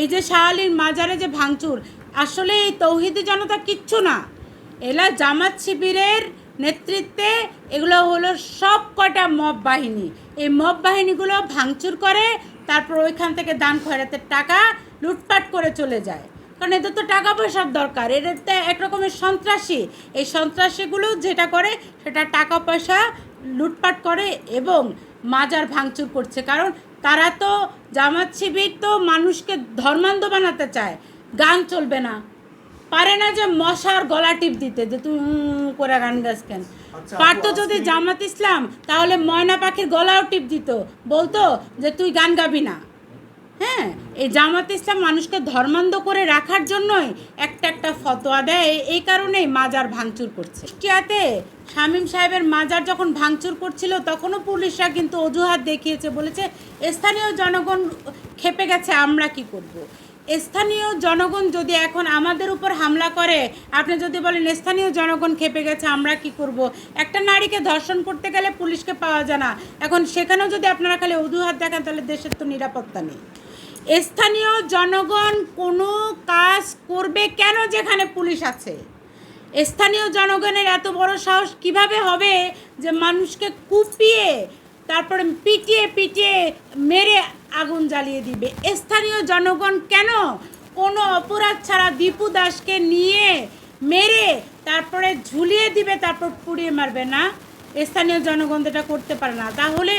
এই যে শাহ আলীর মাজারে যে ভাঙচুর, আসলে এই তৌহিদি জনতা কিচ্ছু না, এলা জামাত শিবিরের নেতৃত্বে এগুলো হলো সব কটা মব বাহিনী। এই মব বাহিনীগুলো ভাঙচুর করে, তারপর ওইখান থেকে দান খয়রাতের টাকা লুটপাট করে চলে যায়। কারণ এদের তো টাকা পয়সার দরকার, এদের তো একরকমের সন্ত্রাসী। এই সন্ত্রাসীগুলো যেটা করে সেটা টাকা পয়সা লুটপাট করে এবং মাজার ভাঙচুর করছে। কারণ তারা তো জামাত শিবির তো মানুষকে ধর্মান্ধ বানাতে চায়। গান চলবে না, পারে না যে মশার গলা টিপ দিতে, যে তুই করে গান গাছ কেন। পারতো যদি জামাত ইসলাম, তাহলে ময়না পাখির গলাও টিপ দিত, বলতো যে তুই গান গাবি না। হ্যাঁ, এই জামাত ইসলাম মানুষকে ধর্মান্ধ করে রাখার জন্যই একটা ফতোয়া দেয়, এই কারণেই মাজার ভাঙচুর করছে। কুষ্টিয়াতে শামীম সাহেবের মাজার যখন ভাঙচুর করছিল, তখনও পুলিশরা কিন্তু অজুহাত দেখিয়েছে, বলেছে স্থানীয় জনগণ খেপে গেছে, আমরা কি করব। স্থানীয় জনগণ যদি এখন আমাদের উপর হামলা করে, আপনি যদি বলেন স্থানীয় জনগণ খেপে গেছে আমরা কি করব, একটা নারীকে ধর্ষণ করতে গেলে পুলিশকে পাওয়া যায় না, এখন সেখানেও যদি আপনারা খালি অজুহাত দেখান, তাহলে দেশের তো নিরাপত্তা নেই। স্থানীয় জনগণ কোনো কাজ করবে কেন যেখানে পুলিশ আছে? স্থানীয় জনগণের এত বড় সাহস কিভাবে হবে যে মানুষকে কুপিয়ে তারপরে পিটিয়ে মেরে আগুন জ্বালিয়ে দিবে? স্থানীয় জনগণ কেন কোনো অপরাধ ছাড়া দীপু দাসকে নিয়ে মেরে তারপরে ঝুলিয়ে দিবে, তারপর পুড়িয়ে মারবে না? স্থানীয় জনগণ এটা করতে পারে না। তাহলে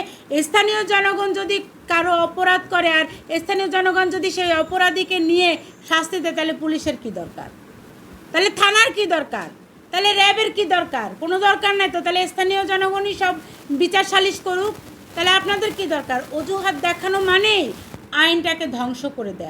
স্থানীয় জনগণ যদি কারো অপরাধ করে আর স্থানীয় জনগণ যদি সেই অপরাধীকে নিয়ে শাস্তি দেয়, তাহলে পুলিশের কি দরকার? তাহলে থানার কি দরকার? তাহলে র্যাবের কি দরকার? কোনো দরকার নাই তো। তাহলে স্থানীয় জনগণই সব বিচার সালিশ করুক। তাহলে আপনাদের কি দরকার? অজুহাত দেখানো মানে আইনটাকে ধ্বংস করে দেয়।